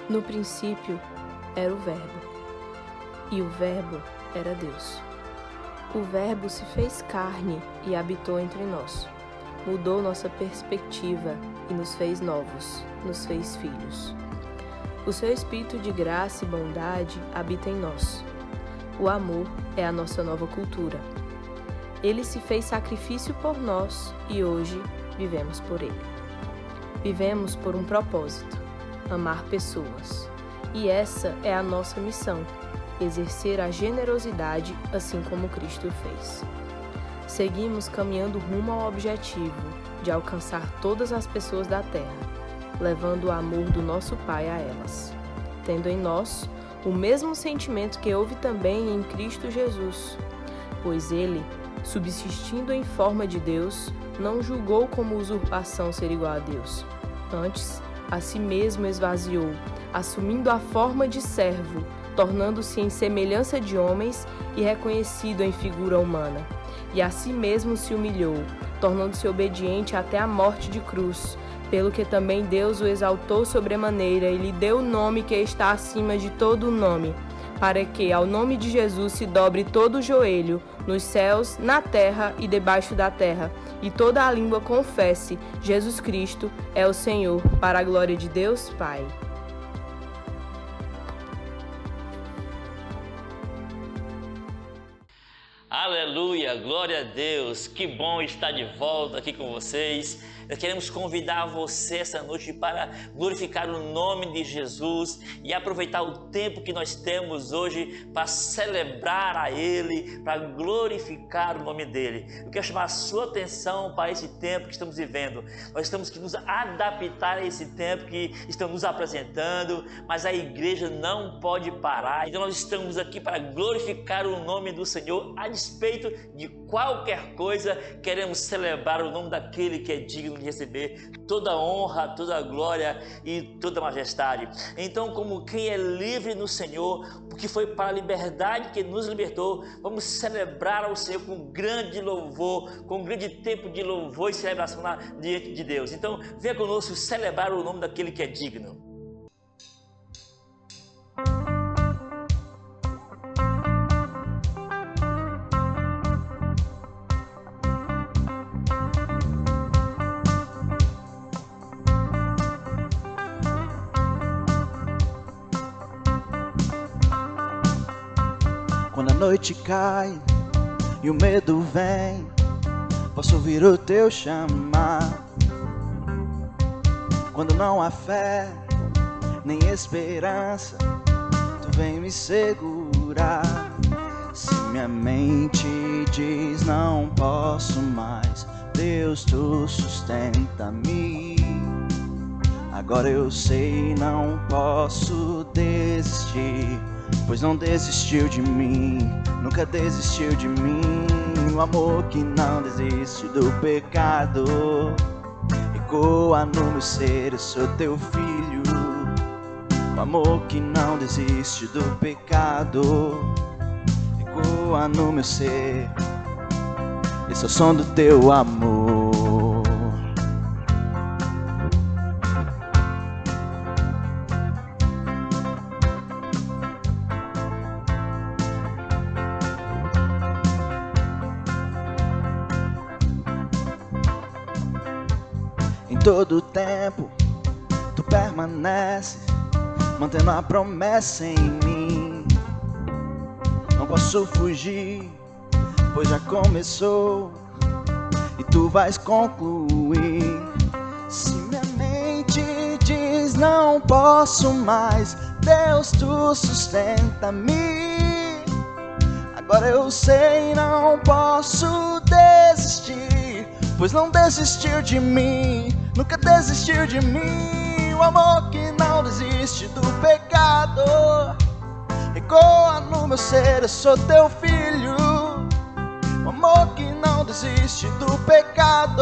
No princípio era o Verbo, e o Verbo era Deus. O Verbo se fez carne e habitou entre nós. Mudou nossa perspectiva e nos fez novos, nos fez filhos. O seu Espírito de graça e bondade habita em nós. O amor é a nossa nova cultura. Ele se fez sacrifício por nós e hoje vivemos por ele. Vivemos por um propósito: amar pessoas. E essa é a nossa missão: exercer a generosidade assim como Cristo fez. Seguimos caminhando rumo ao objetivo de alcançar todas as pessoas da terra, levando o amor do nosso Pai a elas, tendo em nós o mesmo sentimento que houve também em Cristo Jesus, pois ele, subsistindo em forma de Deus, não julgou como usurpação ser igual a Deus. Antes, a si mesmo esvaziou, assumindo a forma de servo, tornando-se em semelhança de homens e reconhecido em figura humana. E a si mesmo se humilhou, tornando-se obediente até a morte de cruz, pelo que também Deus o exaltou sobremaneira e lhe deu o nome que está acima de todo o nome, para que ao nome de Jesus se dobre todo o joelho, nos céus, na terra e debaixo da terra, e toda a língua confesse: Jesus Cristo é o Senhor, para a glória de Deus Pai. Aleluia, glória a Deus, que bom estar de volta aqui com vocês. Nós queremos convidar você essa noite para glorificar o nome de Jesus e aproveitar o tempo que nós temos hoje para celebrar a Ele, para glorificar o nome dEle. Eu quero chamar a sua atenção para esse tempo que estamos vivendo. Nós temos que nos adaptar a esse tempo que estamos nos apresentando, mas a igreja não pode parar. Então nós estamos aqui para glorificar o nome do Senhor a despeito de qualquer coisa. Queremos celebrar o nome daquele que é digno de receber toda a honra, toda a glória e toda a majestade. Então, como quem é livre no Senhor, porque foi para a liberdade que nos libertou, vamos celebrar ao Senhor com grande louvor, com grande tempo de louvor e celebração diante de Deus. Então, venha conosco celebrar o nome daquele que é digno. Quando a noite cai e o medo vem, posso ouvir o teu chamar. Quando não há fé, nem esperança, tu vem me segurar. Se minha mente diz não posso mais, Deus, tu sustenta-me. Agora eu sei, não posso desistir, pois não desistiu de mim, nunca desistiu de mim. O amor que não desiste do pecado ecoa no meu ser, eu sou teu filho. O amor que não desiste do pecado ecoa no meu ser, esse é o som do teu amor. Em todo tempo tu permanece, mantendo a promessa em mim. Não posso fugir, pois já começou e tu vais concluir. Se minha mente diz não posso mais, Deus, tu sustenta-me. Agora eu sei, não posso desistir, pois não desistiu de mim, nunca desistiu de mim. O amor que não desiste do pecado ecoa no meu ser, eu sou teu filho. O amor que não desiste do pecado,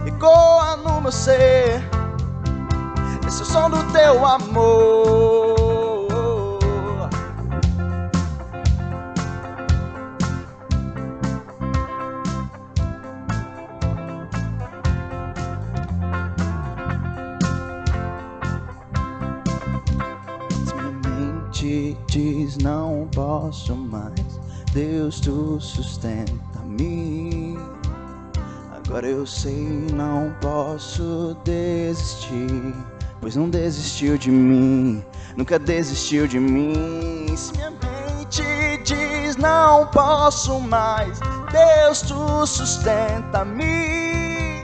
ecoa no meu ser. Esse é o som do teu amor. Diz não posso mais, Deus tu sustenta-me. Agora eu sei, não posso desistir, pois não desistiu de mim, nunca desistiu de mim. Se minha mente diz não posso mais, Deus tu sustenta-me.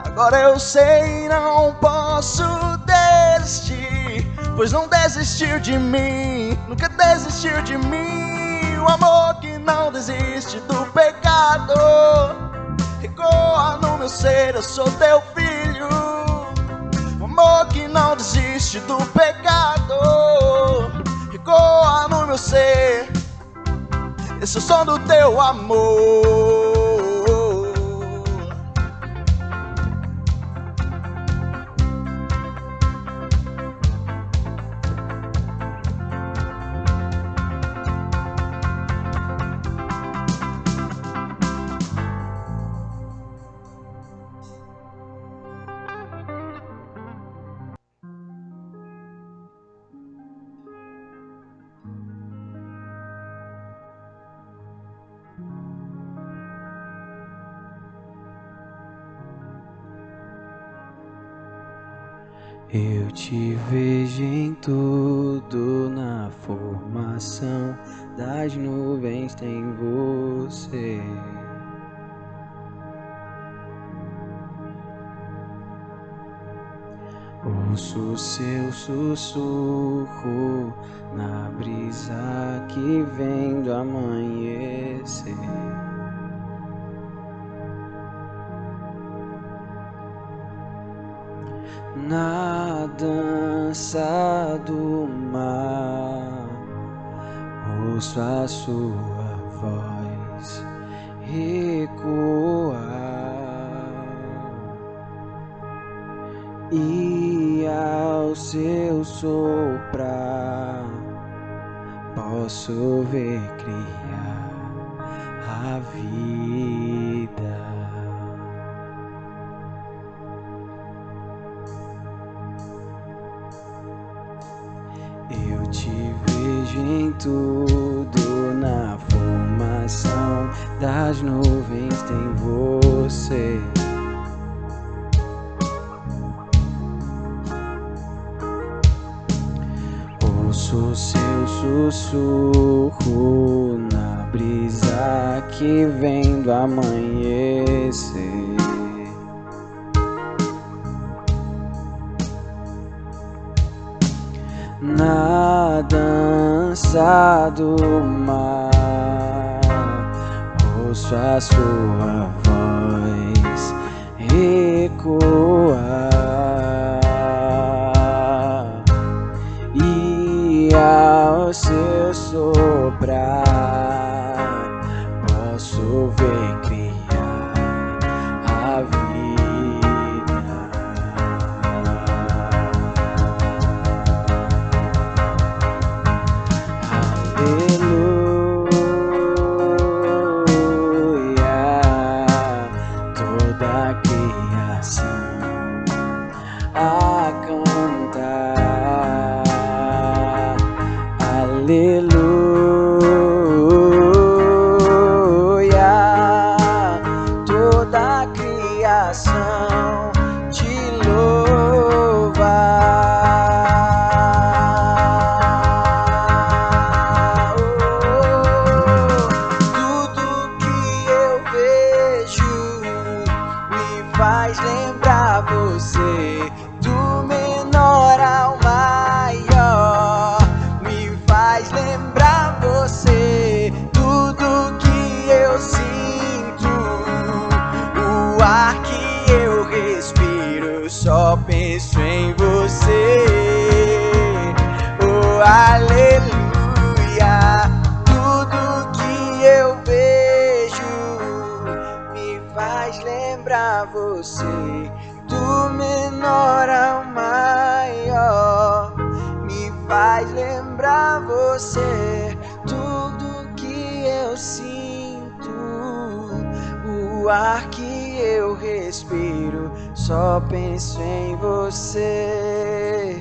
Agora eu sei, não posso desistir, pois não desistiu de mim, nunca desistiu de mim. O amor que não desiste do pecado ecoa no meu ser, eu sou teu filho. O amor que não desiste do pecado ecoa no meu ser. Esse é o som do teu amor. Eu te vejo em tudo, na formação das nuvens tem você. Ouço seu sussurro na brisa que vem do amanhecer. Na dança do mar, ouço a sua voz ecoar, e ao seu soprar posso ver criar a vida. Eu te vejo em tudo, na formação das nuvens tem você. Ouço seu sussurro na brisa que vem do amanhecer. Na dança do mar, ouço a sua voz ecoar, e ao seu soprar posso ver criar a vida. Toda a criação a cantar, aleluia. você, do menor ao maior, me faz lembrar você, tudo que eu sinto, o ar que eu respiro, só penso em você.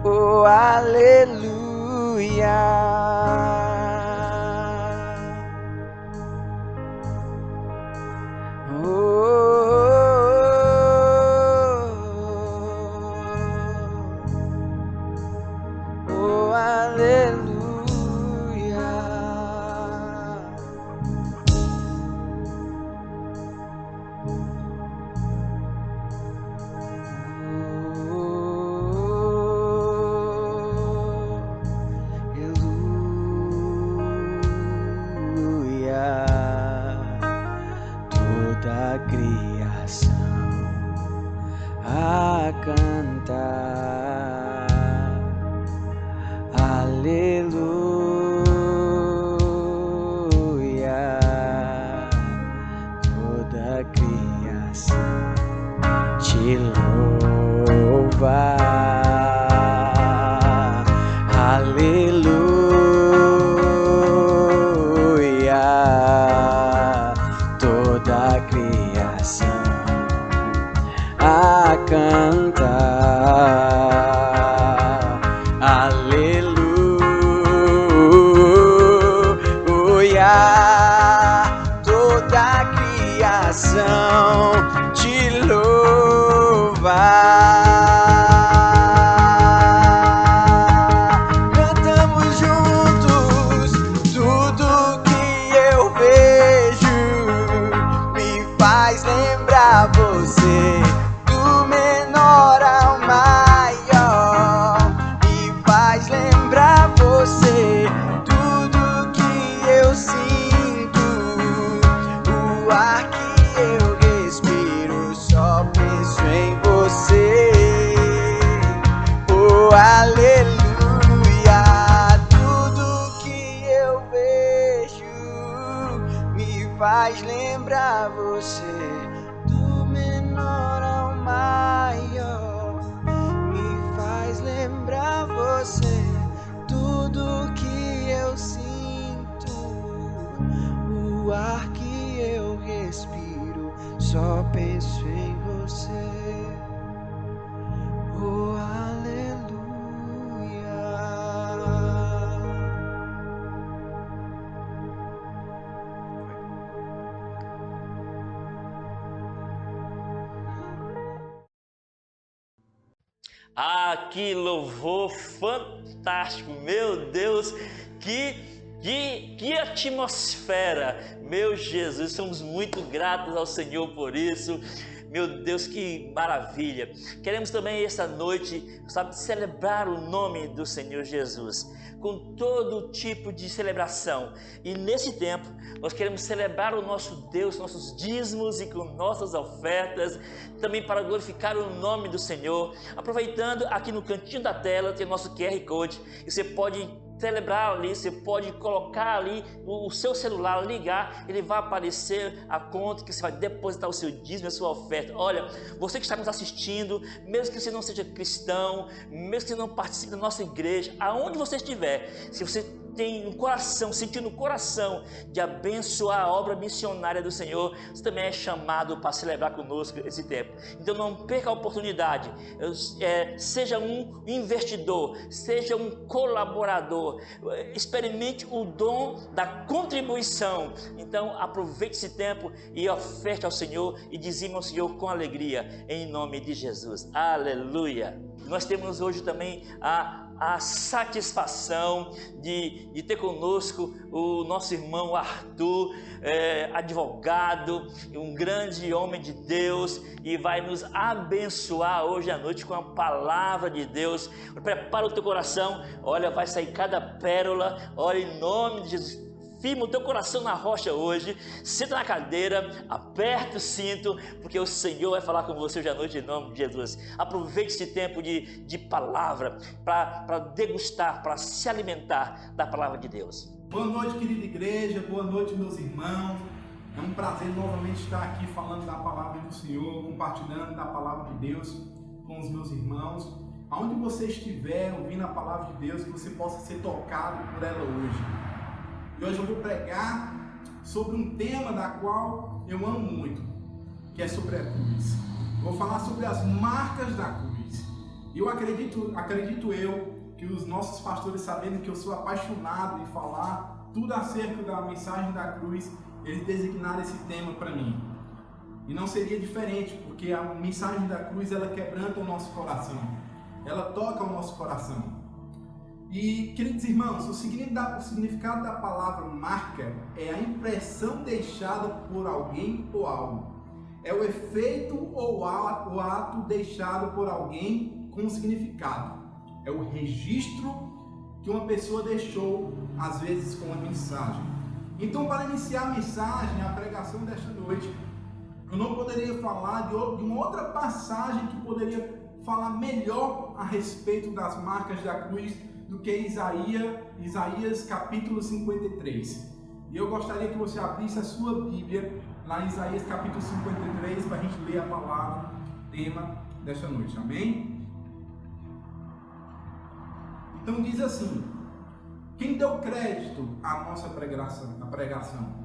Oh, aleluia. Toda a criação a cantar, aleluia. Toda a criação te louva, aleluia. Toda a criação a cantar, aleluia. Toda a criação te louva. Cantamos juntos, tudo que eu vejo me faz lembrar você, do menor ao maior, me faz lembrar você, tudo que eu sinto, o ar que eu respiro, só penso em você. Oh, aleluia. Tudo que eu vejo me faz lembrar você, do menor ao maior, me faz lembrar você, tudo que eu sinto, o ar que eu respiro, só penso em você. Oh, aleluia. Ah, que louvor fantástico, meu Deus, que atmosfera, meu Jesus, somos muito gratos ao Senhor por isso. Meu Deus, que maravilha! Queremos também esta noite, sabe, celebrar o nome do Senhor Jesus com todo tipo de celebração. E nesse tempo, nós queremos celebrar o nosso Deus, nossos dízimos e com nossas ofertas, também para glorificar o nome do Senhor. Aproveitando, aqui no cantinho da tela tem o nosso QR Code, e você pode celebrar ali, você pode colocar ali o seu celular, ligar, ele vai aparecer a conta que você vai depositar o seu dízimo, a sua oferta. Olha, você que está nos assistindo, mesmo que você não seja cristão, mesmo que você não participe da nossa igreja, aonde você estiver, se você tem um coração, sentindo no coração de abençoar a obra missionária do Senhor, você também é chamado para celebrar conosco esse tempo. Então não perca a oportunidade, seja um investidor, seja um colaborador, experimente o dom da contribuição. Então aproveite esse tempo e oferte ao Senhor e dizime ao Senhor com alegria, em nome de Jesus. Aleluia! Nós temos hoje também a satisfação de ter conosco o nosso irmão Arthur, advogado, um grande homem de Deus, e vai nos abençoar hoje à noite com a palavra de Deus. Prepara o teu coração, olha, vai sair cada pérola, olha, em nome de Jesus. Firma o teu coração na rocha hoje, senta na cadeira, aperta o cinto, porque o Senhor vai falar com você hoje à noite em nome de Jesus. Aproveite esse tempo de palavra para degustar, para se alimentar da palavra de Deus. Boa noite, querida igreja, boa noite, meus irmãos. É um prazer novamente estar aqui falando da palavra do Senhor, compartilhando da palavra de Deus com os meus irmãos. Aonde você estiver ouvindo a palavra de Deus, que você possa ser tocado por ela hoje. E hoje eu vou pregar sobre um tema da qual eu amo muito, que é sobre a cruz. Vou falar sobre as marcas da cruz. E eu acredito eu que os nossos pastores, sabendo que eu sou apaixonado em falar tudo acerca da mensagem da cruz, eles designaram esse tema para mim. E não seria diferente, porque a mensagem da cruz, ela quebranta o nosso coração. Ela toca o nosso coração. E, queridos irmãos, o significado da palavra marca é a impressão deixada por alguém ou algo. É o efeito ou o ato deixado por alguém com significado. É o registro que uma pessoa deixou, às vezes, com a mensagem. Então, para iniciar a mensagem, a pregação desta noite, eu não poderia falar de uma outra passagem que poderia falar melhor a respeito das marcas da cruz do que Isaías capítulo 53. E eu gostaria que você abrisse a sua Bíblia lá em Isaías capítulo 53 para a gente ler a palavra, tema desta noite, amém? Então diz assim: quem deu crédito à nossa pregação?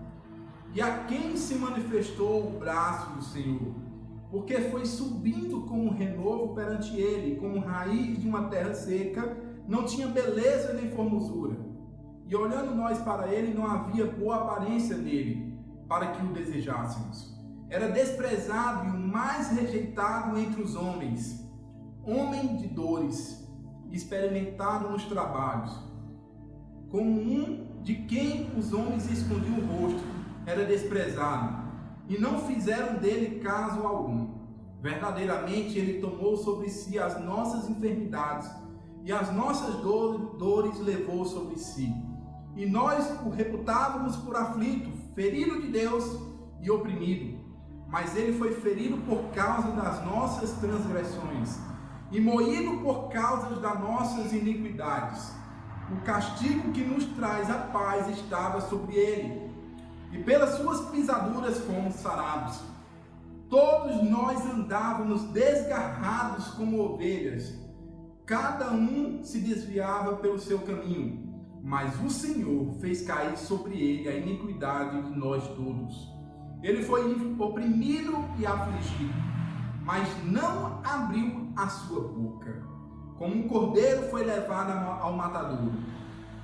E a quem se manifestou o braço do Senhor? Porque foi subindo como renovo perante ele, como raiz de uma terra seca, não tinha beleza nem formosura. E olhando nós para ele, não havia boa aparência nele, para que o desejássemos. Era desprezado e o mais rejeitado entre os homens, homem de dores, experimentado nos trabalhos, como um de quem os homens escondiam o rosto, era desprezado, e não fizeram dele caso algum. Verdadeiramente ele tomou sobre si as nossas enfermidades, e as nossas dores levou sobre si. E nós o reputávamos por aflito, ferido de Deus e oprimido. Mas ele foi ferido por causa das nossas transgressões, e moído por causa das nossas iniquidades. O castigo que nos traz a paz estava sobre ele, e pelas suas pisaduras fomos sarados. Todos nós andávamos desgarrados como ovelhas, cada um se desviava pelo seu caminho, mas o Senhor fez cair sobre ele a iniquidade de nós todos. Ele foi oprimido e afligido, mas não abriu a sua boca. Como um cordeiro foi levado ao matadouro,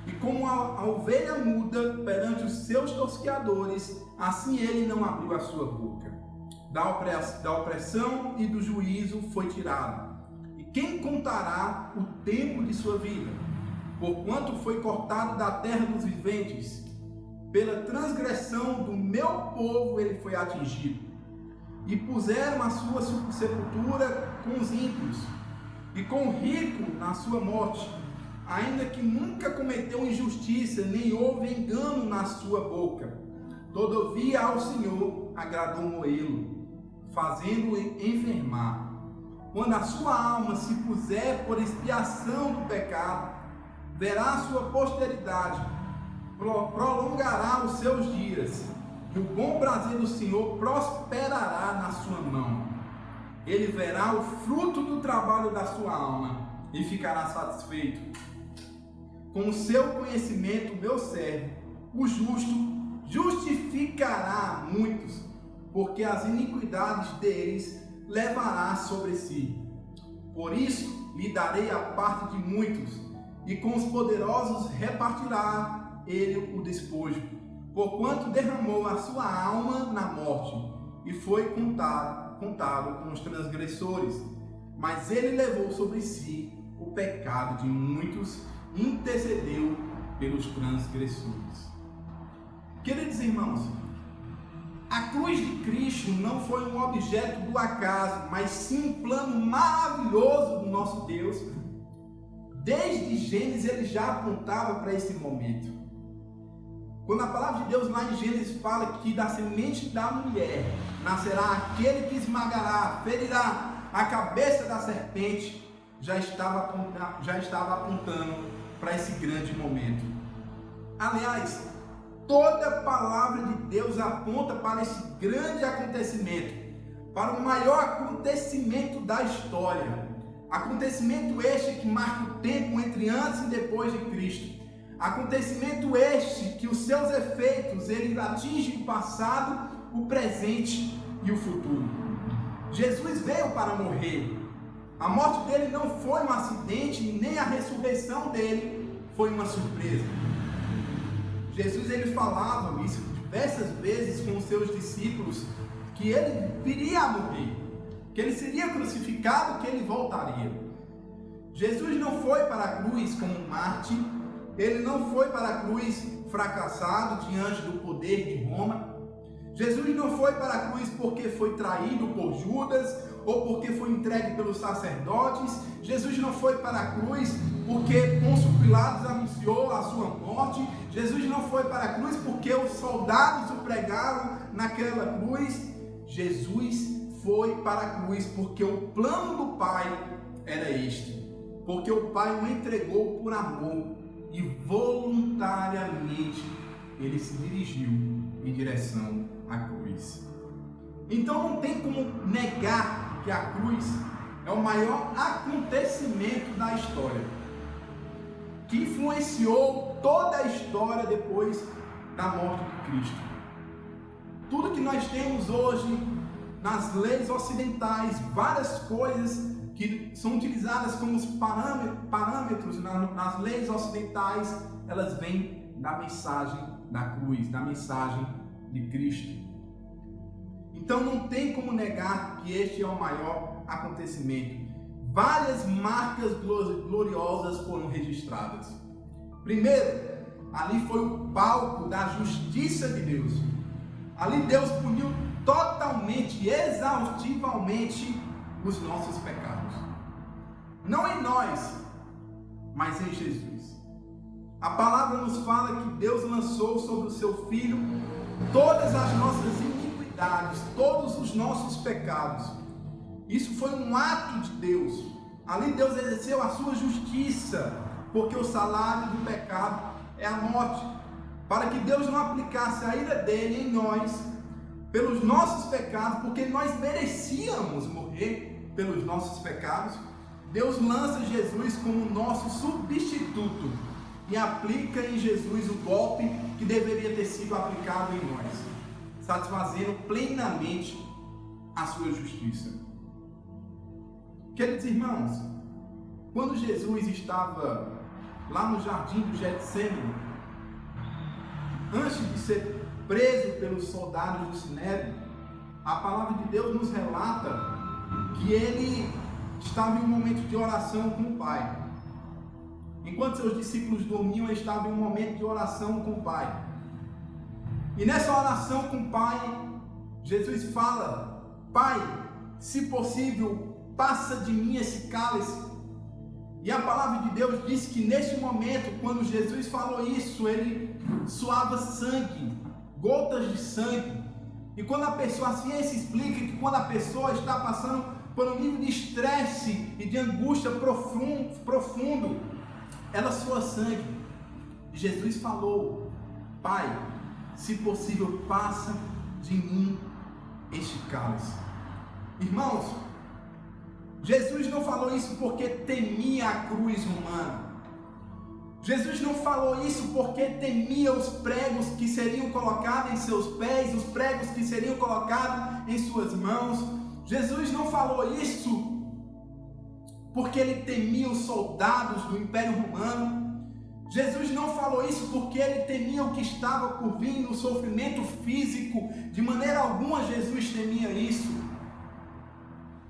e como a ovelha muda perante os seus tosqueadores, assim ele não abriu a sua boca. Da opressão e do juízo foi tirado. E quem contará o tempo de sua vida? Porquanto foi cortado da terra dos viventes, pela transgressão do meu povo ele foi atingido. E puseram a sua sepultura com os ímpios, e com o rico na sua morte, ainda que nunca cometeu injustiça, nem houve engano na sua boca. Todavia ao Senhor agradou moê-lo, fazendo-o enfermar. Quando a sua alma se puser por expiação do pecado, verá a sua posteridade, prolongará os seus dias, e o bom prazer do Senhor prosperará na sua mão. Ele verá o fruto do trabalho da sua alma e ficará satisfeito. Com o seu conhecimento, meu servo, o justo, justificará muitos, porque as iniquidades deles levará sobre si. Por isso lhe darei a parte de muitos, e com os poderosos repartirá ele o despojo, porquanto derramou a sua alma na morte, e foi contado com os transgressores. Mas ele levou sobre si o pecado de muitos, e intercedeu pelos transgressores. Queridos irmãos, a cruz de Cristo não foi um objeto do acaso, mas sim um plano maravilhoso do nosso Deus. Desde Gênesis ele já apontava para esse momento. Quando a palavra de Deus lá em Gênesis fala que da semente da mulher nascerá aquele que esmagará, ferirá a cabeça da serpente, já estava apontando para esse grande momento. Aliás, toda palavra de Deus aponta para esse grande acontecimento, para o maior acontecimento da história. Acontecimento este que marca o tempo entre antes e depois de Cristo. Acontecimento este que os seus efeitos ele atinge o passado, o presente e o futuro. Jesus veio para morrer. A morte dele não foi um acidente, nem a ressurreição dele foi uma surpresa. Jesus ele falava isso diversas vezes com os seus discípulos, que ele viria a morrer, que ele seria crucificado, que ele voltaria. Jesus não foi para a cruz como um mártir, ele não foi para a cruz fracassado diante do poder de Roma. Jesus não foi para a cruz porque foi traído por Judas ou porque foi entregue pelos sacerdotes. Jesus não foi para a cruz porque Pôncio Pilatos anunciou a sua morte. Jesus não foi para a cruz porque os soldados o pregaram naquela cruz. Jesus foi para a cruz porque o plano do Pai era este, porque o Pai o entregou por amor e voluntariamente ele se dirigiu em direção à cruz. Então não tem como negar que a cruz é o maior acontecimento da história, que influenciou toda a história depois da morte de Cristo. Tudo que nós temos hoje nas leis ocidentais, várias coisas que são utilizadas como parâmetros nas leis ocidentais, elas vêm da mensagem da cruz, da mensagem de Cristo. Então não tem como negar que este é o maior acontecimento. Várias marcas gloriosas foram registradas. Primeiro, ali foi o palco da justiça de Deus. Ali Deus puniu totalmente, exaustivamente os nossos pecados. Não em nós, mas em Jesus. A palavra nos fala que Deus lançou sobre o seu Filho todas as nossas iniquidades, todos os nossos pecados. Isso foi um ato de Deus. Ali Deus exerceu a sua justiça, porque o salário do pecado é a morte. Para que Deus não aplicasse a ira dele em nós, pelos nossos pecados, porque nós merecíamos morrer pelos nossos pecados, Deus lança Jesus como nosso substituto e aplica em Jesus o golpe que deveria ter sido aplicado em nós, satisfazendo plenamente a sua justiça. Queridos irmãos, quando Jesus estava lá no jardim do Getsêmani, antes de ser preso pelos soldados do Sinédrio, a palavra de Deus nos relata que ele estava em um momento de oração com o Pai. Enquanto seus discípulos dormiam, ele estava em um momento de oração com o Pai. E nessa oração com o Pai, Jesus fala: Pai, se possível, passa de mim esse cálice. E a palavra de Deus diz que neste momento, quando Jesus falou isso, ele suava sangue, gotas de sangue. E quando a pessoa, a ciência explica que quando a pessoa está passando por um nível de estresse e de angústia profundo, ela sua sangue. E Jesus falou: Pai, se possível, passa de mim este cálice. Irmãos, Jesus não falou isso porque temia a cruz romana. Jesus não falou isso porque temia os pregos que seriam colocados em seus pés, os pregos que seriam colocados em suas mãos. Jesus não falou isso porque ele temia os soldados do Império Romano. Jesus não falou isso porque ele temia o que estava por vir no sofrimento físico. De maneira alguma Jesus temia isso.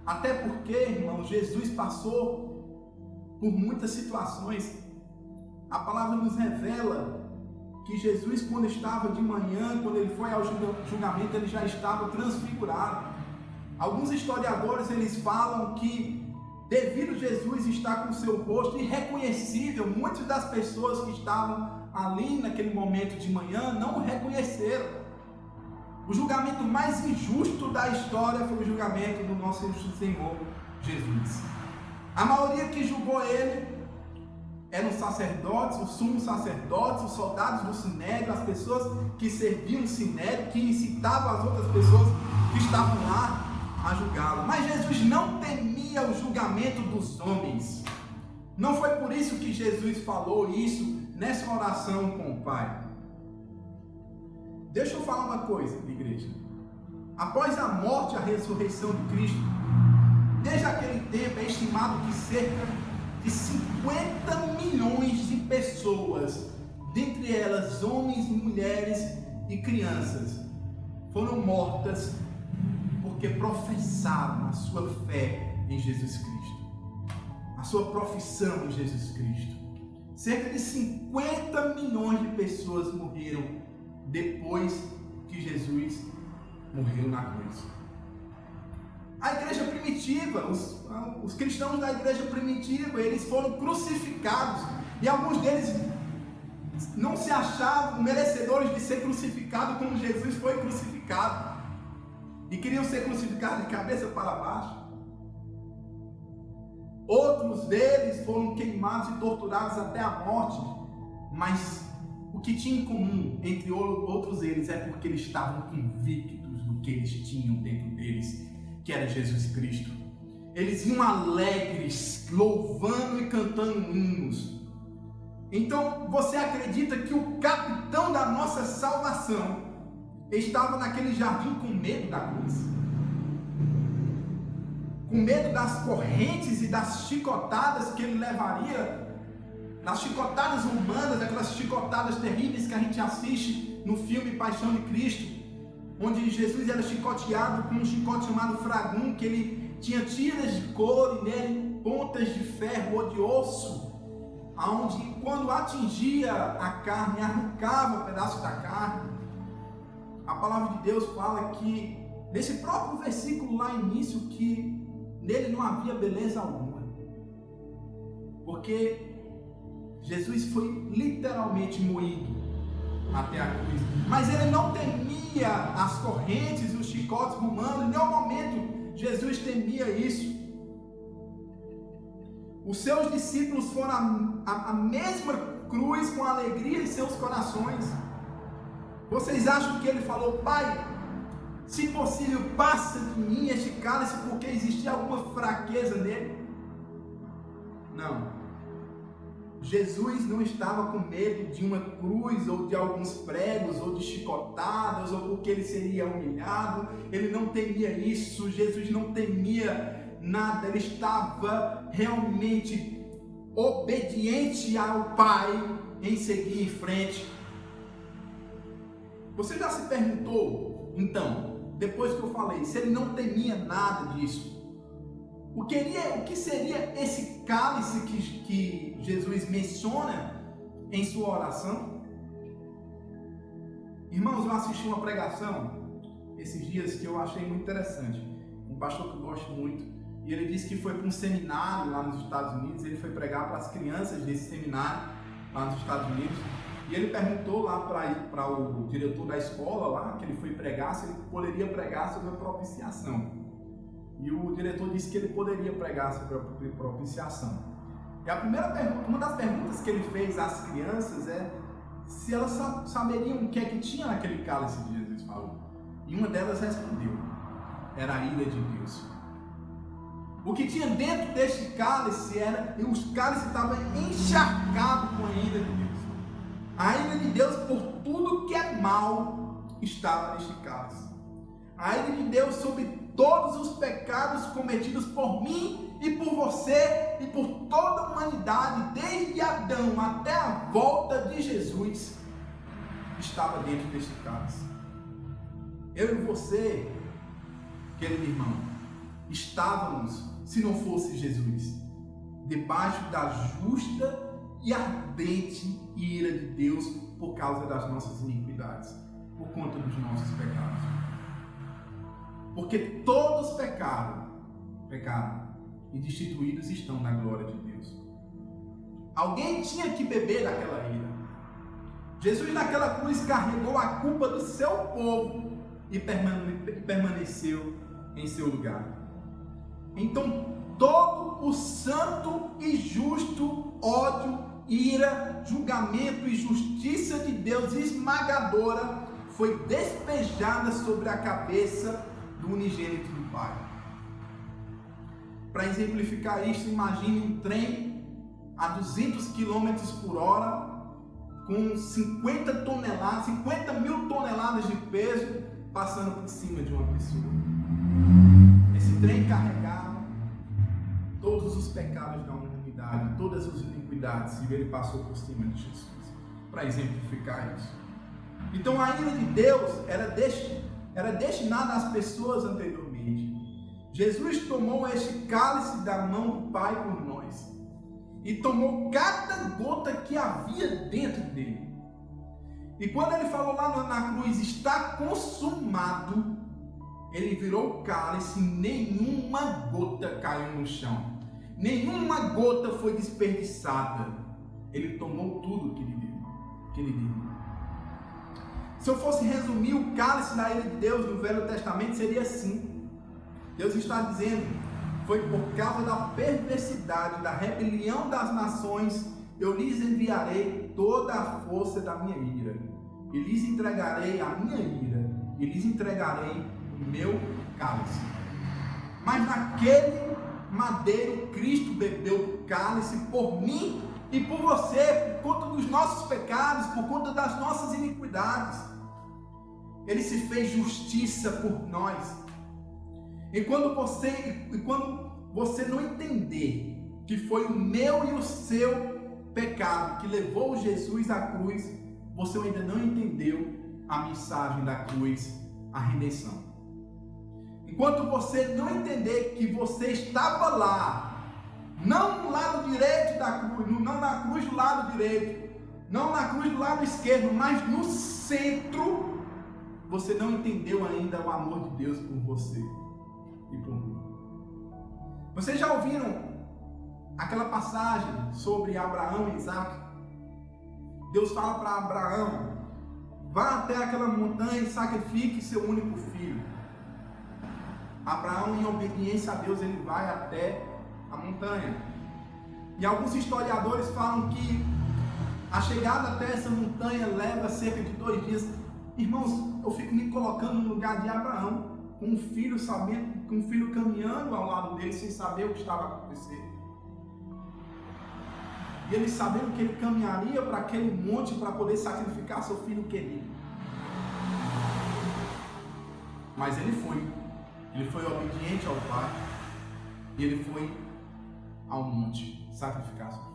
Até porque, irmão, Jesus passou por muitas situações. A palavra nos revela que Jesus, quando estava de manhã, quando ele foi ao julgamento, ele já estava transfigurado. Alguns historiadores, eles falam que devido a Jesus estar com o seu rosto irreconhecível, muitas das pessoas que estavam ali naquele momento de manhã não o reconheceram. O julgamento mais injusto da história foi o julgamento do nosso Senhor Jesus. A maioria que julgou ele eram os sacerdotes, os sumos sacerdotes, os soldados do Sinédrio, as pessoas que serviam o Sinédrio, que incitavam as outras pessoas que estavam lá a julgá-lo. Mas Jesus não temia o julgamento dos homens. Não foi por isso que Jesus falou isso nessa oração com o Pai. Deixa eu falar uma coisa, igreja. Após a morte e a ressurreição de Cristo, desde aquele tempo é estimado que cerca de 50 milhões de pessoas, dentre elas homens, mulheres e crianças, foram mortas porque professaram a sua fé em Jesus Cristo, a sua profissão em Jesus Cristo. Cerca de 50 milhões de pessoas morreram depois que Jesus morreu na cruz. A igreja primitiva, os cristãos da igreja primitiva, eles foram crucificados, e alguns deles não se achavam merecedores de ser crucificados como Jesus foi crucificado, e queriam ser crucificados de cabeça para baixo. Outros deles foram queimados e torturados até a morte, mas o que tinha em comum entre outros eles é porque eles estavam convictos do que eles tinham dentro deles, que era Jesus Cristo. Eles iam alegres, louvando e cantando hinos. Então, você acredita que o capitão da nossa salvação estava naquele jardim com medo da cruz? Com medo das correntes e das chicotadas que ele levaria, das chicotadas humanas, aquelas chicotadas terríveis que a gente assiste no filme Paixão de Cristo, onde Jesus era chicoteado com um chicote chamado fragum, que ele tinha tiras de couro e nele pontas de ferro ou de osso, aonde quando atingia a carne, arrancava um pedaço da carne. A palavra de Deus fala que, nesse próprio versículo lá no início, que nele não havia beleza alguma, porque Jesus foi literalmente moído até a cruz, mas ele não temia as correntes e os chicotes romanos. Em nenhum momento Jesus temia isso. Os seus discípulos foram a mesma cruz com alegria em seus corações. Vocês acham que ele falou: Pai, se possível, passa de mim este cálice, porque existia alguma fraqueza nele? Não. Jesus não estava com medo de uma cruz, ou de alguns pregos, ou de chicotadas, ou porque ele seria humilhado. Ele não temia isso. Jesus não temia nada. Ele estava realmente obediente ao Pai em seguir em frente. Você já se perguntou, então, depois que eu falei, se ele não temia nada disso? O que seria esse cálice que Jesus menciona em sua oração? Irmãos, eu assisti uma pregação esses dias que eu achei muito interessante. Um pastor que eu gosto muito, e ele disse que foi para um seminário lá nos Estados Unidos. Ele foi pregar para as crianças desse seminário lá nos Estados Unidos, e ele perguntou lá para o diretor da escola lá, que ele foi pregar, se ele poderia pregar sobre a propiciação. E o diretor disse que ele poderia pregar sobre a propiciação. E a primeira pergunta, uma das perguntas que ele fez às crianças é se elas saberiam o que é que tinha naquele cálice que Jesus falou. E uma delas respondeu: era a ira de Deus. O que tinha dentro deste cálice era, e os cálices estavam encharcados com a ira de Deus. A ira de Deus por tudo que é mal estava neste cálice. A ira de Deus sobre todos os pecados cometidos por mim e por você e por toda a humanidade, desde Adão até a volta de Jesus, estava dentro deste cálice. Eu e você, querido irmão, estávamos, se não fosse Jesus, debaixo da justa e ardente ira de Deus por causa das nossas iniquidades, por conta dos nossos pecados. Porque todos pecaram e destituídos estão da glória de Deus. Alguém tinha que beber daquela ira. Jesus naquela cruz carregou a culpa do seu povo e permaneceu em seu lugar. Então todo o santo e justo ódio ira, julgamento e justiça de Deus esmagadora foi despejada sobre a cabeça do unigênito do Pai. Para exemplificar isso, imagine um trem a 200 km por hora, com 50 mil toneladas de peso, passando por cima de uma pessoa. Esse trem carregava todos os pecados da humanidade, todas as iniquidades, e ele passou por cima de Jesus, para exemplificar isso. Então a ira de Deus era destinada às pessoas anteriormente. Jesus tomou este cálice da mão do Pai por nós, e tomou cada gota que havia dentro dele. E quando ele falou lá na cruz, está consumado, ele virou o cálice, nenhuma gota caiu no chão, nenhuma gota foi desperdiçada. Ele tomou tudo que ele deu. Se eu fosse resumir o cálice da ira de Deus no Velho Testamento, seria assim: Deus está dizendo, foi por causa da perversidade, da rebelião das nações, eu lhes enviarei toda a força da minha ira, e lhes entregarei a minha ira, e lhes entregarei o meu cálice. Mas naquele madeiro, Cristo bebeu do cálice por mim e por você, por conta dos nossos pecados, por conta das nossas iniquidades. Ele se fez justiça por nós. E quando você não entender que foi o meu e o seu pecado que levou Jesus à cruz, você ainda não entendeu a mensagem da cruz, a redenção. Enquanto você não entender que você estava lá, não no lado direito da cruz, não na cruz do lado direito, não na cruz do lado esquerdo, mas no centro, você não entendeu ainda o amor de Deus por você e por mim. Vocês já ouviram aquela passagem sobre Abraão e Isaac? Deus fala para Abraão: vá até aquela montanha e sacrifique seu único filho. Abraão, em obediência a Deus, ele vai até a montanha. E alguns historiadores falam que a chegada até essa montanha leva cerca de 2 dias. Irmãos, eu fico me colocando no lugar de Abraão, com um filho caminhando ao lado dele sem saber o que estava acontecendo. E ele sabendo que ele caminharia para aquele monte para poder sacrificar seu filho querido. Mas ele foi obediente ao Pai, e ele foi ao monte sacrificar seu filho.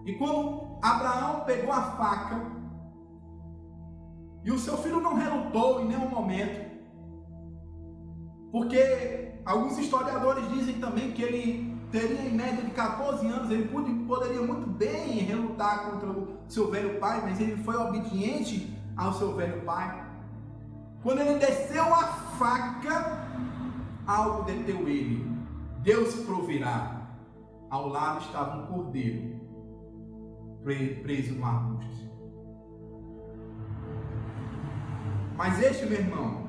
E quando Abraão pegou a faca, e o seu filho não relutou em nenhum momento, porque alguns historiadores dizem também que ele teria em média de 14 anos, ele poderia muito bem relutar contra o seu velho pai, mas ele foi obediente ao seu velho pai. Quando ele desceu a faca, algo deteu ele. Deus proverá. Ao lado estava um cordeiro preso no arbusto. Mas este, meu irmão,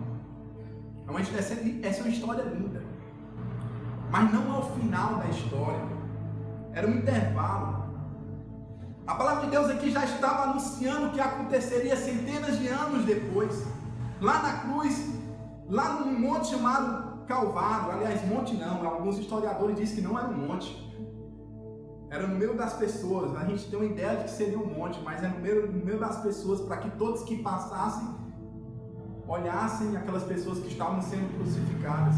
essa é uma história linda, mas não é o final da história, era um intervalo. A palavra de Deus aqui já estava anunciando o que aconteceria centenas de anos depois, lá na cruz, lá num monte chamado Calvário. Aliás, monte não, alguns historiadores dizem que não era um monte, era no meio das pessoas. A gente tem uma ideia de que seria um monte, mas é no meio das pessoas, para que todos que passassem olhassem aquelas pessoas que estavam sendo crucificadas.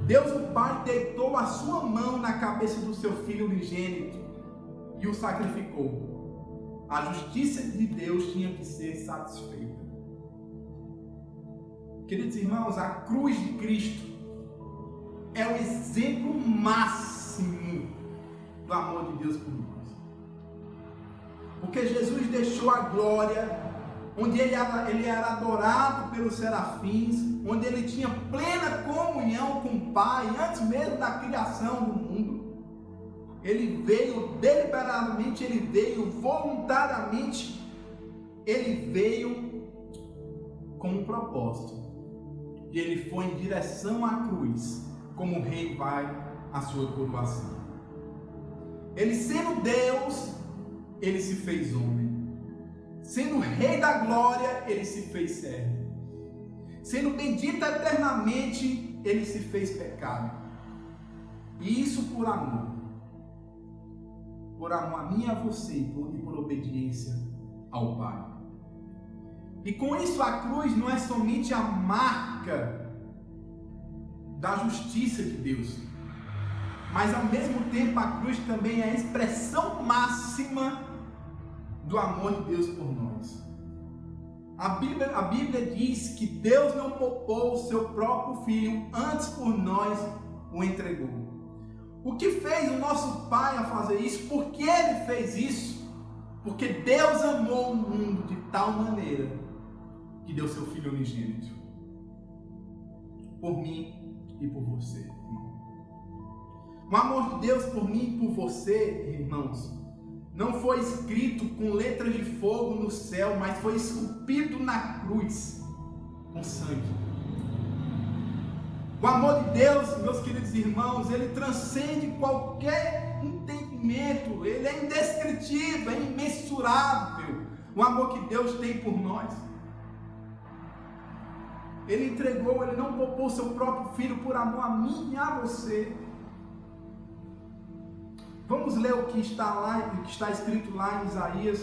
Deus, o Pai, deitou a sua mão na cabeça do seu filho unigênito e o sacrificou. A justiça de Deus tinha que ser satisfeita. Queridos irmãos, a cruz de Cristo é o exemplo máximo do amor de Deus por nós. Porque Jesus deixou a glória, onde ele era adorado pelos serafins, onde ele tinha plena comunhão com o Pai, antes mesmo da criação do mundo. Ele veio deliberadamente, ele veio voluntariamente, ele veio com um propósito. E ele foi em direção à cruz, como o rei vai à sua coroação. Ele sendo Deus, ele se fez homem. Sendo Rei da glória, ele se fez servo. Sendo bendito eternamente, ele se fez pecado. E isso por amor. Por amor a mim e a você, e por obediência ao Pai. E com isso a cruz não é somente a marca da justiça de Deus, mas ao mesmo tempo a cruz também é a expressão máxima do amor de Deus por nós. A Bíblia diz que Deus não poupou o seu próprio Filho, antes por nós o entregou. O que fez o nosso Pai a fazer isso? Por que Ele fez isso? Porque Deus amou o mundo de tal maneira que deu seu Filho unigênito. Por mim e por você, irmão. O amor de Deus por mim e por você, irmãos, não foi escrito com letras de fogo no céu, mas foi esculpido na cruz com sangue. O amor de Deus, meus queridos irmãos, ele transcende qualquer entendimento, ele é indescritível, é imensurável. O amor que Deus tem por nós. Ele entregou, ele não poupou seu próprio Filho por amor a mim e a você. Vamos ler o que está lá, o que está escrito lá em Isaías,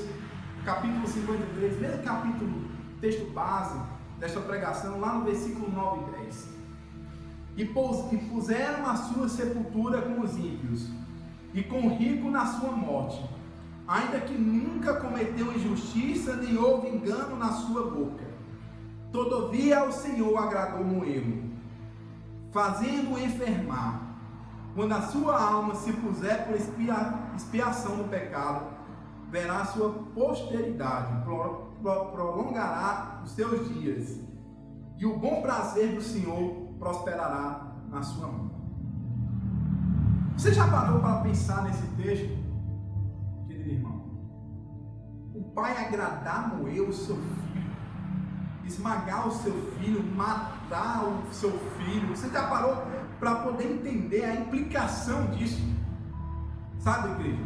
capítulo 53, mesmo capítulo, texto base desta pregação, lá no versículo 9 e 10. E puseram a sua sepultura com os ímpios, e com o rico na sua morte, ainda que nunca cometeu injustiça, nem houve engano na sua boca. Todavia ao Senhor agradou moê-lo, fazendo-o enfermar. Quando a sua alma se puser por expiação do pecado, verá a sua posteridade, prolongará os seus dias, e o bom prazer do Senhor prosperará na sua mão. Você já parou para pensar nesse texto, querido irmão? O pai agradar moer o seu filho, esmagar o seu filho, matar o seu filho. Você já parou para poder entender a implicação disso? Sabe, igreja?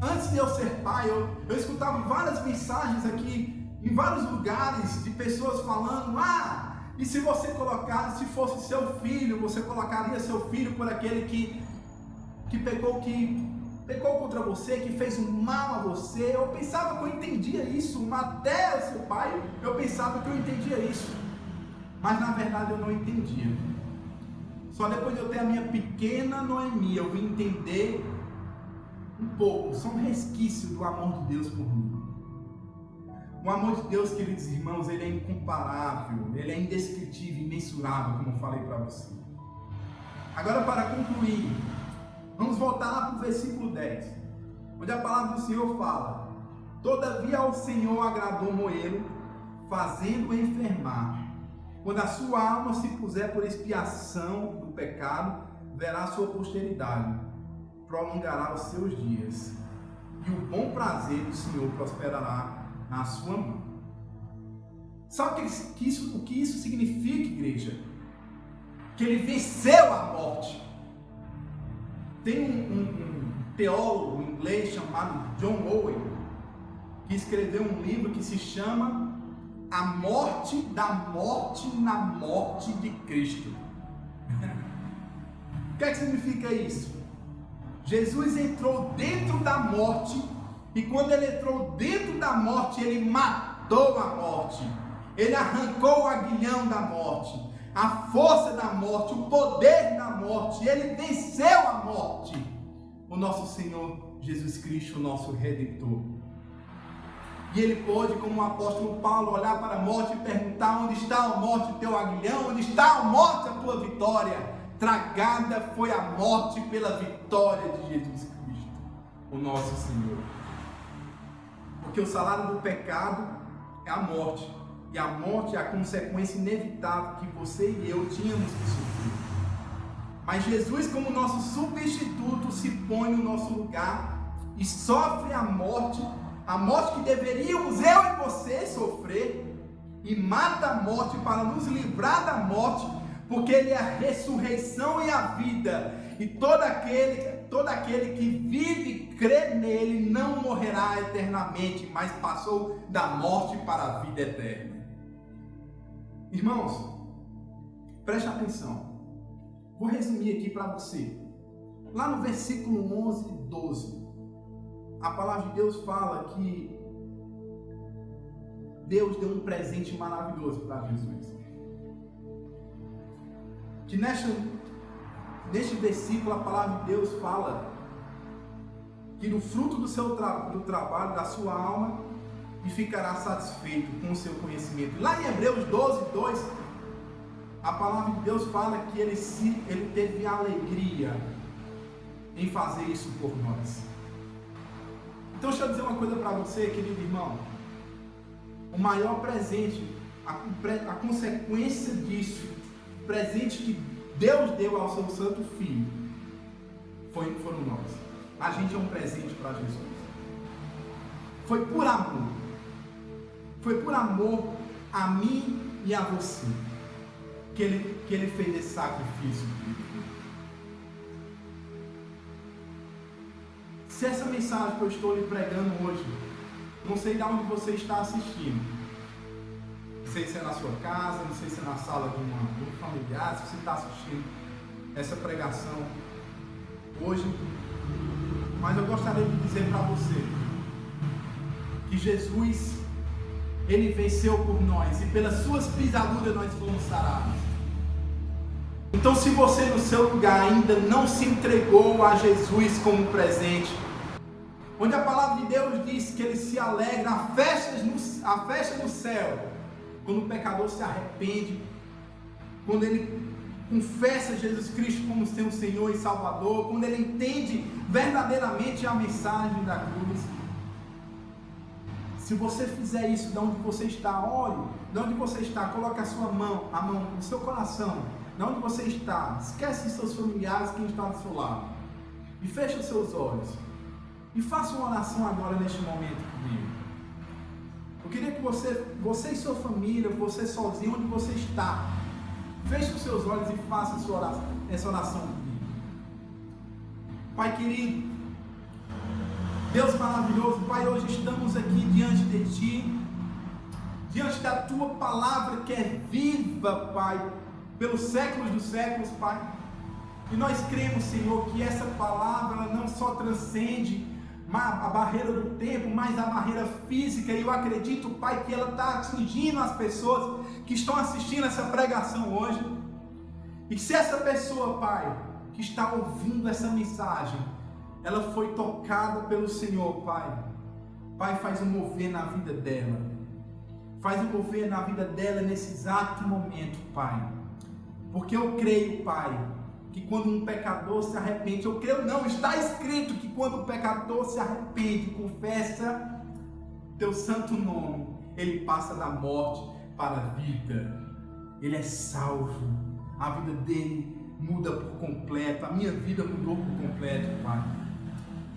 Antes de eu ser pai, eu escutava várias mensagens aqui, em vários lugares, de pessoas falando: e se você colocasse, se fosse seu filho, você colocaria seu filho por aquele que pecou contra você, que fez um mal a você? Eu pensava que eu entendia isso, até o seu pai, eu pensava que eu entendia isso, mas na verdade eu não entendia. Só depois de eu ter a minha pequena Noemi, eu vim entender um pouco, só um resquício do amor de Deus por mim. O amor de Deus, queridos irmãos, ele é incomparável, ele é indescritível, imensurável, como eu falei para você. Agora, para concluir, vamos voltar lá para o versículo 10, onde a palavra do Senhor fala: todavia ao Senhor agradou moê-lo, fazendo-o enfermar. Quando a sua alma se puser por expiação do pecado, verá a sua posteridade, prolongará os seus dias, e o bom prazer do Senhor prosperará na sua mão. Sabe o que isso significa, igreja? Que ele venceu a morte. Tem um teólogo inglês chamado John Owen, que escreveu um livro que se chama A Morte da Morte na Morte de Cristo. O que significa isso? Jesus entrou dentro da morte, e quando ele entrou dentro da morte, ele matou a morte. Ele arrancou o aguilhão da morte, a força da morte, o poder da morte. Ele venceu a morte. O nosso Senhor Jesus Cristo, o nosso Redentor. E ele pôde, como o apóstolo Paulo, olhar para a morte e perguntar: onde está a morte, o teu aguilhão? Onde está a morte, a tua vitória? Tragada foi a morte pela vitória de Jesus Cristo, o nosso Senhor. Porque o salário do pecado é a morte, e a morte é a consequência inevitável que você e eu tínhamos que sofrer. Mas Jesus, como nosso substituto, se põe no nosso lugar e sofre a morte que deveríamos eu e você sofrer, e mata a morte para nos livrar da morte, porque Ele é a ressurreição e a vida, e todo aquele todo aquele que vive e crê nele não morrerá eternamente, mas passou da morte para a vida eterna. Irmãos, preste atenção. Vou resumir aqui para você. Lá no versículo 11 e 12, a palavra de Deus fala que Deus deu um presente maravilhoso para Jesus. Que neste versículo a palavra de Deus fala que no fruto do seu do trabalho, da sua alma, e ficará satisfeito com o seu conhecimento. Lá em Hebreus 12, 2, a palavra de Deus fala que ele teve alegria em fazer isso por nós. Então deixa eu dizer uma coisa para você, querido irmão. O maior presente, a consequência disso, o presente que Deus deu ao seu santo Filho, foram nós. A gente é um presente para Jesus. Foi por amor. Foi por amor a mim e a você que ele fez esse sacrifício. Se essa mensagem que eu estou lhe pregando hoje, não sei de onde você está assistindo, não sei se é na sua casa, não sei se é na sala de um grupo familiar, se você está assistindo essa pregação hoje, mas eu gostaria de dizer para você que Jesus, ele venceu por nós e pelas suas pisaduras nós fomos sarados. Então, se você no seu lugar ainda não se entregou a Jesus como presente, onde a palavra de Deus diz que ele se alegra, a festa no céu, quando o pecador se arrepende, quando ele confessa Jesus Cristo como seu Senhor e Salvador, quando ele entende verdadeiramente a mensagem da cruz. Se você fizer isso de onde você está, ore, de onde você está, coloque a mão no seu coração, de onde você está, esquece seus familiares, quem está do seu lado, e feche os seus olhos, e faça uma oração agora neste momento comigo. Eu queria que você e sua família, você sozinho, onde você está, feche os seus olhos e faça essa oração comigo. Pai querido, Deus maravilhoso, Pai, hoje estamos aqui diante de Ti, diante da Tua palavra que é viva, Pai, pelos séculos dos séculos, Pai. E nós cremos, Senhor, que essa palavra ela não só transcende a barreira do tempo, mas a barreira física. E eu acredito, Pai, que ela está atingindo as pessoas que estão assistindo essa pregação hoje. E se essa pessoa, Pai, que está ouvindo essa mensagem, ela foi tocada pelo Senhor, Pai. Pai, faz um mover na vida dela. Faz um mover na vida dela nesse exato momento, Pai. Porque eu creio, Pai, que quando um pecador se arrepende, eu creio não, está escrito que quando o pecador se arrepende, confessa Teu santo nome, ele passa da morte para a vida. Ele é salvo. A vida dele muda por completo. A minha vida mudou por completo, Pai.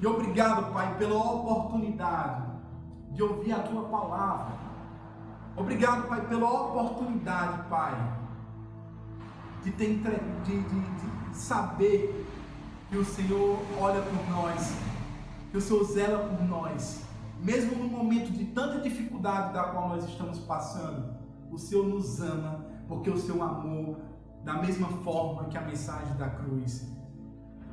E obrigado, Pai, pela oportunidade de ouvir a Tua palavra. Obrigado, Pai, pela oportunidade, Pai, de saber que o Senhor olha por nós, que o Senhor zela por nós, mesmo no momento de tanta dificuldade da qual nós estamos passando. O Senhor nos ama, porque o seu amor, da mesma forma que a mensagem da cruz,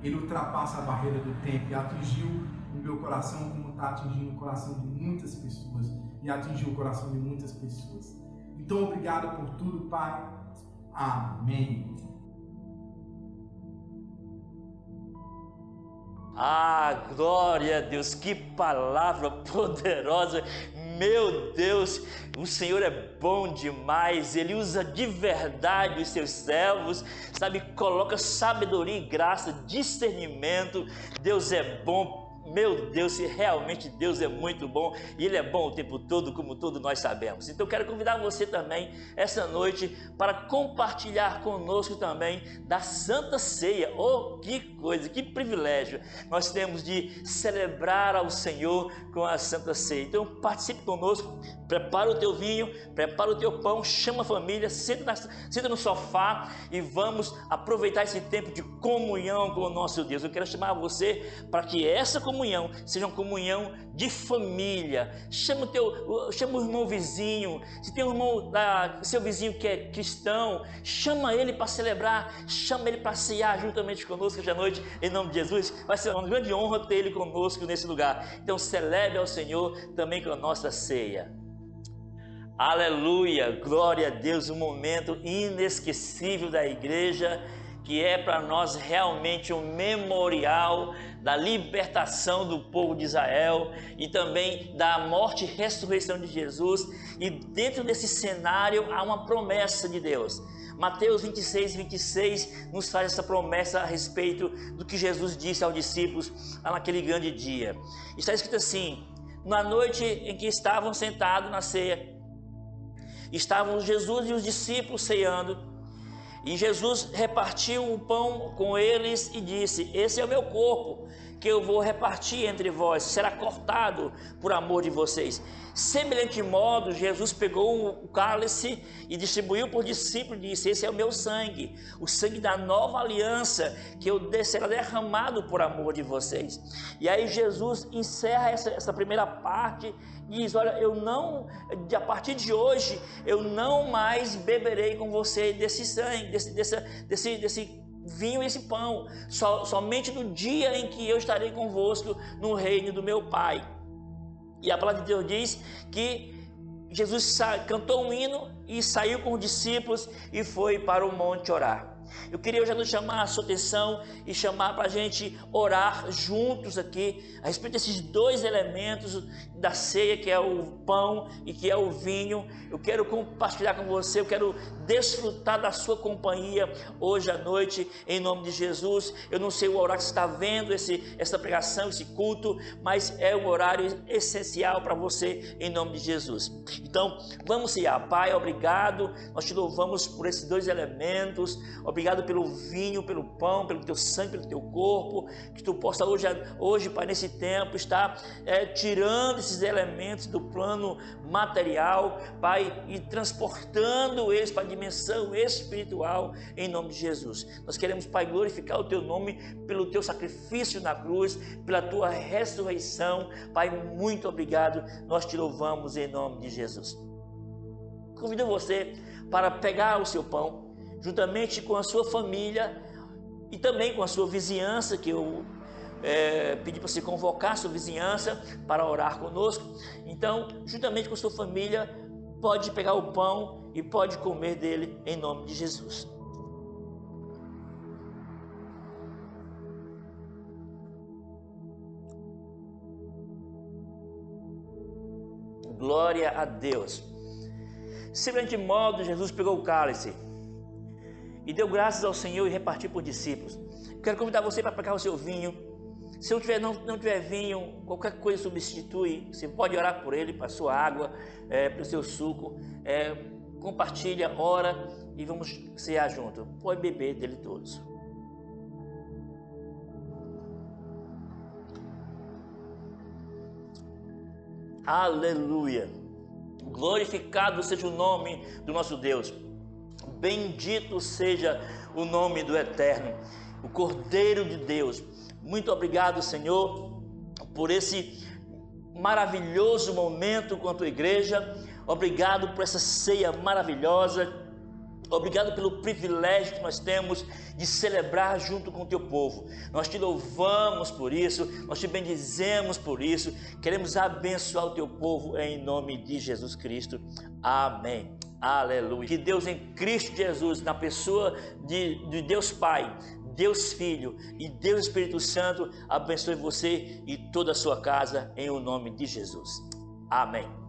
ele ultrapassa a barreira do tempo e atingiu o meu coração como está atingindo o coração de muitas pessoas e atingiu o coração de muitas pessoas. Então, obrigado por tudo, Pai. Amém. Ah, glória a Deus, que palavra poderosa. Meu Deus, o Senhor é bom demais, Ele usa de verdade os seus servos, sabe, coloca sabedoria e graça, discernimento. Deus é bom Meu Deus, se realmente Deus é muito bom e Ele é bom o tempo todo, como todos nós sabemos. Então eu quero convidar você também essa noite para compartilhar conosco também da Santa Ceia. Oh, que coisa, que privilégio nós temos de celebrar ao Senhor com a Santa Ceia. Então participe conosco, prepara o teu vinho, prepara o teu pão, chama a família, senta no sofá e vamos aproveitar esse tempo de comunhão com o nosso Deus. Eu quero chamar você para que essa comunhão seja uma comunhão de família. Chama o irmão vizinho. Se tem um irmão, seu vizinho que é cristão, chama ele para celebrar, chama ele para ceiar juntamente conosco hoje à noite, em nome de Jesus. Vai ser uma grande honra ter ele conosco nesse lugar. Então celebre ao Senhor também com a nossa ceia. Aleluia, glória a Deus, um momento inesquecível da igreja, que é para nós realmente um memorial da libertação do povo de Israel e também da morte e ressurreição de Jesus. E dentro desse cenário há uma promessa de Deus. Mateus 26, 26 nos faz essa promessa a respeito do que Jesus disse aos discípulos lá naquele grande dia. Está escrito assim: na noite em que estavam sentados na ceia, estavam Jesus e os discípulos ceando. E Jesus repartiu o pão com eles e disse: esse é o meu corpo, que eu vou repartir entre vós, será cortado por amor de vocês. Semelhante modo, Jesus pegou o cálice e distribuiu por discípulos e disse: esse é o meu sangue, o sangue da nova aliança, que será derramado por amor de vocês. E aí Jesus encerra essa primeira parte e diz: olha, a partir de hoje, eu não mais beberei com você desse sangue, desse vinho e esse pão, somente no dia em que eu estarei convosco no reino do meu Pai. E a palavra de Deus diz que Jesus cantou um hino e saiu com os discípulos e foi para o monte orar. Eu queria hoje chamar a sua atenção e chamar para a gente orar juntos aqui a respeito desses dois elementos da ceia, que é o pão e que é o vinho. Eu quero compartilhar com você, eu quero desfrutar da sua companhia hoje à noite, em nome de Jesus. Eu não sei o horário que você está vendo essa pregação, esse culto, mas é um horário essencial para você, em nome de Jesus. Então, vamos cear. Pai, obrigado, nós te louvamos por esses dois elementos. Obrigado pelo vinho, pelo pão, pelo teu sangue, pelo teu corpo, que tu possa hoje, Pai, nesse tempo, estar tirando esses elementos do plano material, Pai, e transportando eles para a dimensão espiritual, em nome de Jesus. Nós queremos, Pai, glorificar o teu nome pelo teu sacrifício na cruz, pela tua ressurreição. Pai, muito obrigado, nós te louvamos em nome de Jesus. Convido você para pegar o seu pão, juntamente com a sua família e também com a sua vizinhança, que eu pedi para você convocar a sua vizinhança para orar conosco. Então, juntamente com a sua família, pode pegar o pão e pode comer dele em nome de Jesus. Glória a Deus. Semelhante modo, Jesus pegou o cálice e deu graças ao Senhor e repartiu por discípulos. Quero convidar você para pegar o seu vinho. Se não tiver vinho, qualquer coisa substitui. Você pode orar por ele, para a sua água, para o seu suco. Compartilha, ora e vamos cear junto. Pode beber dele todos. Aleluia! Glorificado seja o nome do nosso Deus. Bendito seja o nome do Eterno, o Cordeiro de Deus. Muito obrigado, Senhor, por esse maravilhoso momento com a tua igreja. Obrigado por essa ceia maravilhosa. Obrigado pelo privilégio que nós temos de celebrar junto com o teu povo. Nós te louvamos por isso, nós te bendizemos por isso. Queremos abençoar o teu povo em nome de Jesus Cristo. Amém. Aleluia. Que Deus em Cristo Jesus, na pessoa de Deus Pai, Deus Filho e Deus Espírito Santo, abençoe você e toda a sua casa em o nome de Jesus. Amém.